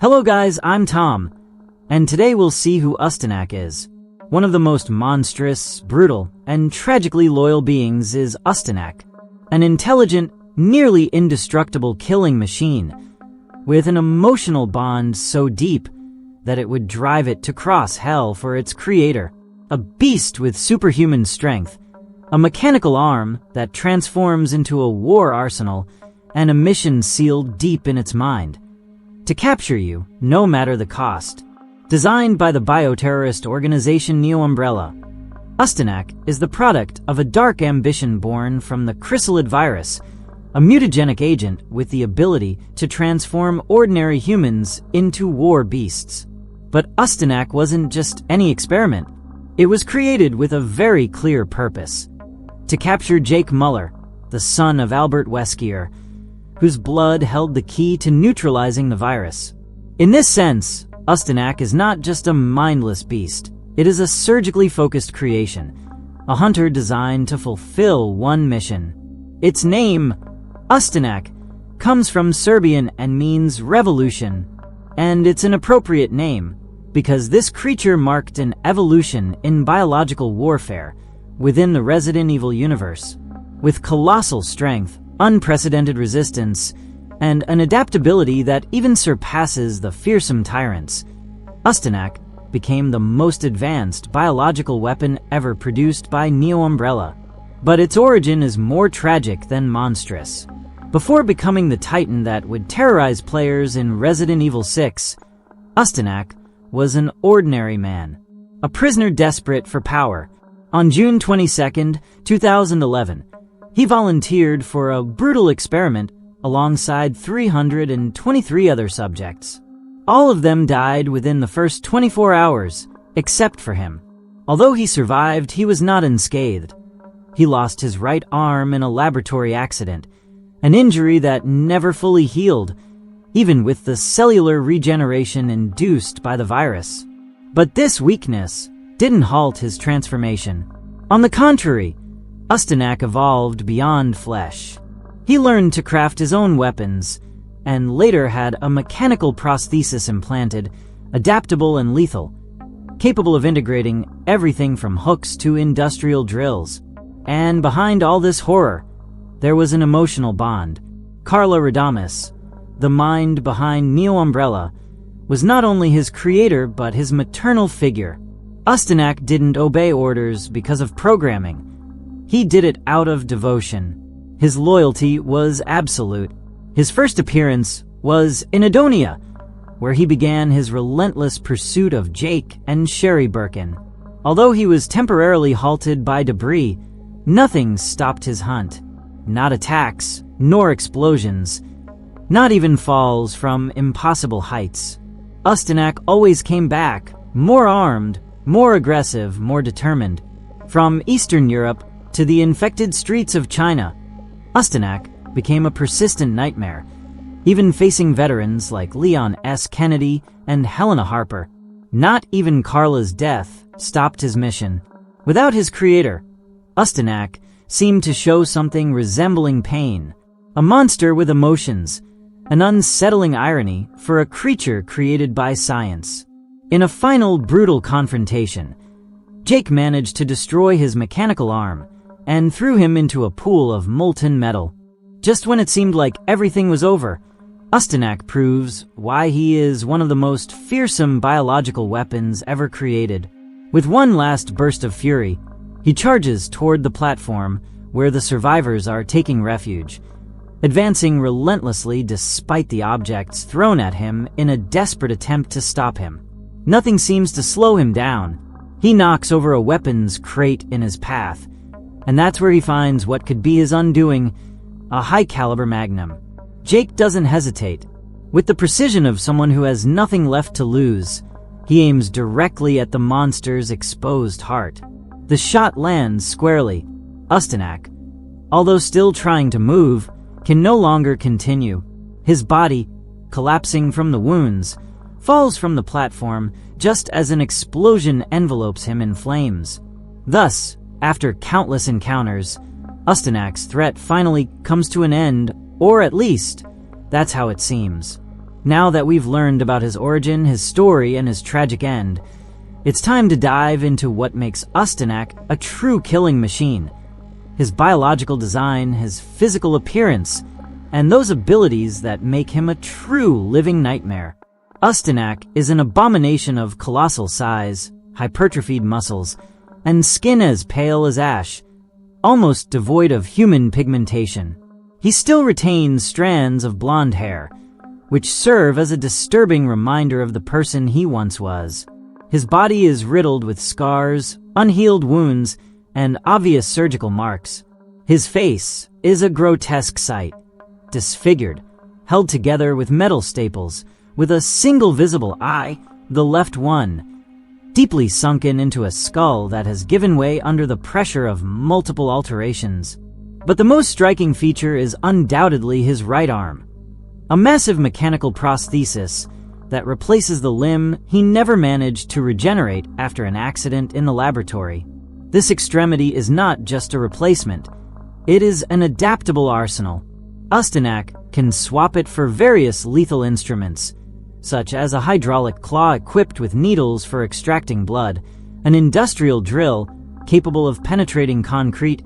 Hello guys, I'm Tom, and today we'll see who Ustanak is. One of the most monstrous, brutal, and tragically loyal beings is Ustanak, an intelligent, nearly indestructible killing machine, with an emotional bond so deep that it would drive it to cross hell for its creator. A beast with superhuman strength, a mechanical arm that transforms into a war arsenal, and a mission sealed deep in its mind. To capture you, no matter the cost. Designed by the bioterrorist organization Neo Umbrella, Ustanak is the product of a dark ambition born from the chrysalid virus, a mutagenic agent with the ability to transform ordinary humans into war beasts. But Ustanak wasn't just any experiment. It was created with a very clear purpose: to capture Jake Muller, the son of Albert Wesker, whose blood held the key to neutralizing the virus. In this sense, Ustanak is not just a mindless beast. It is a surgically focused creation, a hunter designed to fulfill one mission. Its name, Ustanak, comes from Serbian and means revolution, and it's an appropriate name because this creature marked an evolution in biological warfare within the Resident Evil universe. With colossal strength, unprecedented resistance, and an adaptability that even surpasses the fearsome tyrants, Ustanak became the most advanced biological weapon ever produced by Neo Umbrella. But its origin is more tragic than monstrous. Before becoming the titan that would terrorize players in Resident Evil 6, Ustanak was an ordinary man, a prisoner desperate for power. On June 22, 2011, he volunteered for a brutal experiment alongside 323 other subjects. All of them died within the first 24 hours, except for him. Although he survived, he was not unscathed. He lost his right arm in a laboratory accident, an injury that never fully healed, even with the cellular regeneration induced by the virus. But this weakness didn't halt his transformation. On the contrary, Ustanak evolved beyond flesh. He learned to craft his own weapons, and later had a mechanical prosthesis implanted, adaptable and lethal, capable of integrating everything from hooks to industrial drills. And behind all this horror, there was an emotional bond. Carla Radames, the mind behind Neo Umbrella, was not only his creator but his maternal figure. Ustanak didn't obey orders because of programming. He did it out of devotion. His loyalty was absolute. His first appearance was in Edonia, where he began his relentless pursuit of Jake and Sherry Birkin. Although he was temporarily halted by debris, nothing stopped his hunt. Not attacks, nor explosions, not even falls from impossible heights. Ustanak always came back, more armed, more aggressive, more determined. From Eastern Europe to the infected streets of China, Ustanak became a persistent nightmare, even facing veterans like Leon S. Kennedy and Helena Harper. Not even Carla's death stopped his mission. Without his creator, Ustanak seemed to show something resembling pain, a monster with emotions, an unsettling irony for a creature created by science. In a final brutal confrontation, Jake managed to destroy his mechanical arm and threw him into a pool of molten metal. Just when it seemed like everything was over, Ustanak proves why he is one of the most fearsome biological weapons ever created. With one last burst of fury, he charges toward the platform where the survivors are taking refuge, advancing relentlessly despite the objects thrown at him in a desperate attempt to stop him. Nothing seems to slow him down. He knocks over a weapons crate in his path, and that's where he finds what could be his undoing, a high-caliber magnum. Jake doesn't hesitate. With the precision of someone who has nothing left to lose, he aims directly at the monster's exposed heart. The shot lands squarely. Ustanak, although still trying to move, can no longer continue. His body, collapsing from the wounds, falls from the platform just as an explosion envelopes him in flames. Thus, after countless encounters, Ustanak's threat finally comes to an end, or at least, that's how it seems. Now that we've learned about his origin, his story, and his tragic end, it's time to dive into what makes Ustanak a true killing machine. His biological design, his physical appearance, and those abilities that make him a true living nightmare. Ustanak is an abomination of colossal size, hypertrophied muscles, and skin as pale as ash, almost devoid of human pigmentation. He still retains strands of blonde hair, which serve as a disturbing reminder of the person he once was. His body is riddled with scars, unhealed wounds, and obvious surgical marks. His face is a grotesque sight, disfigured, held together with metal staples, with a single visible eye, the left one, deeply sunken into a skull that has given way under the pressure of multiple alterations. But the most striking feature is undoubtedly his right arm, a massive mechanical prosthesis that replaces the limb he never managed to regenerate after an accident in the laboratory. This extremity is not just a replacement, it is an adaptable arsenal. Ustanak can swap it for various lethal instruments, such as a hydraulic claw equipped with needles for extracting blood, an industrial drill capable of penetrating concrete,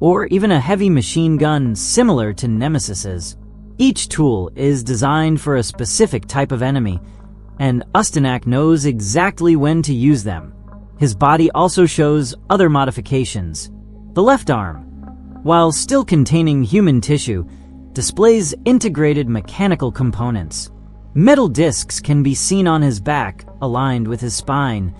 or even a heavy machine gun similar to Nemesis's. Each tool is designed for a specific type of enemy, and Ustanak knows exactly when to use them. His body also shows other modifications. The left arm, while still containing human tissue, displays integrated mechanical components. Metal discs can be seen on his back, aligned with his spine,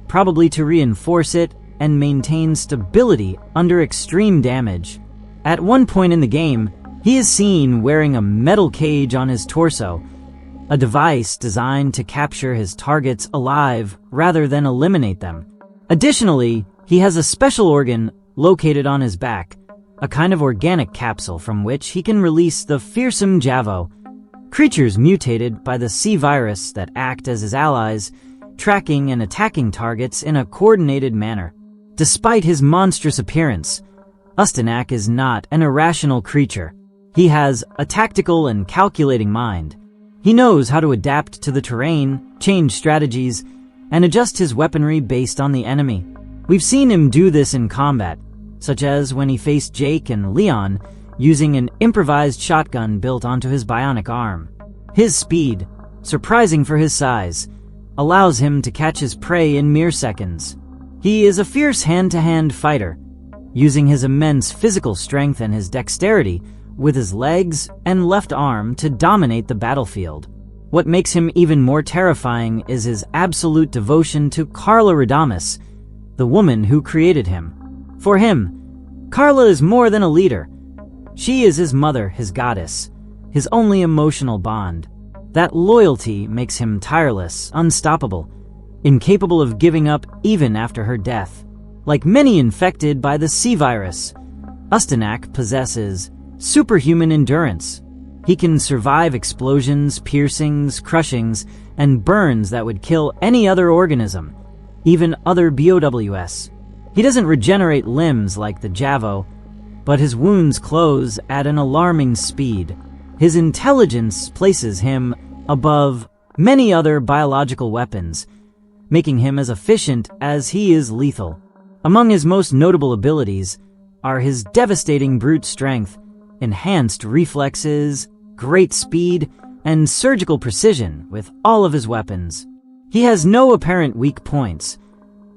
probably to reinforce it and maintain stability under extreme damage. At one point in the game, he is seen wearing a metal cage on his torso, a device designed to capture his targets alive rather than eliminate them. Additionally, he has a special organ located on his back, a kind of organic capsule from which he can release the fearsome Javo, creatures mutated by the C virus that act as his allies, tracking and attacking targets in a coordinated manner. Despite his monstrous appearance, Ustanak is not an irrational creature. He has a tactical and calculating mind. He knows how to adapt to the terrain, change strategies, and adjust his weaponry based on the enemy. We've seen him do this in combat, such as when he faced Jake and Leon using an improvised shotgun built onto his bionic arm. His speed, surprising for his size, allows him to catch his prey in mere seconds. He is a fierce hand-to-hand fighter, using his immense physical strength and his dexterity with his legs and left arm to dominate the battlefield. What makes him even more terrifying is his absolute devotion to Carla Radames, the woman who created him. For him, Carla is more than a leader. She is his mother, his goddess, his only emotional bond. That loyalty makes him tireless, unstoppable, incapable of giving up even after her death. Like many infected by the C virus, Ustanak possesses superhuman endurance. He can survive explosions, piercings, crushings, and burns that would kill any other organism, even other BOWs. He doesn't regenerate limbs like the Javo, but his wounds close at an alarming speed. His intelligence places him above many other biological weapons, making him as efficient as he is lethal. Among his most notable abilities are his devastating brute strength, enhanced reflexes, great speed, and surgical precision with all of his weapons. He has no apparent weak points,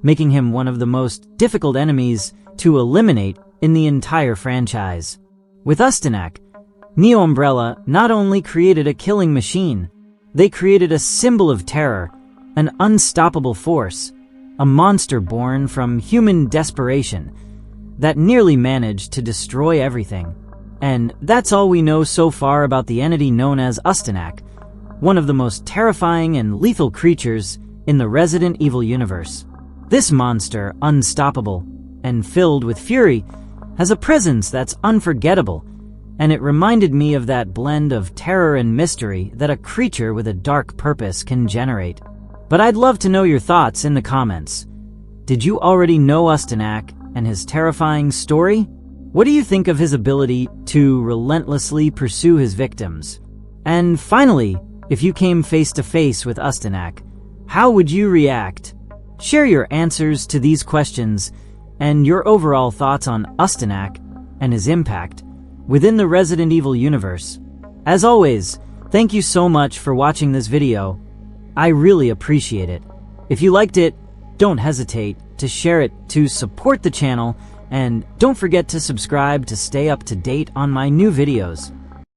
making him one of the most difficult enemies to eliminate in the entire franchise. With Ustanak, Neo Umbrella not only created a killing machine, they created a symbol of terror, an unstoppable force, a monster born from human desperation that nearly managed to destroy everything. And that's all we know so far about the entity known as Ustanak, one of the most terrifying and lethal creatures in the Resident Evil universe. This monster, unstoppable and filled with fury, has a presence that's unforgettable, and it reminded me of that blend of terror and mystery that a creature with a dark purpose can generate. But I'd love to know your thoughts in the comments. Did you already know Ustanak and his terrifying story? What do you think of his ability to relentlessly pursue his victims? And finally, If you came face to face with Ustanak, how would you react? Share your answers to these questions and your overall thoughts on Ustanak and his impact within the Resident Evil universe. As always, thank you so much for watching this video. I really appreciate it. If you liked it, don't hesitate to share it to support the channel, and don't forget to subscribe to stay up to date on my new videos.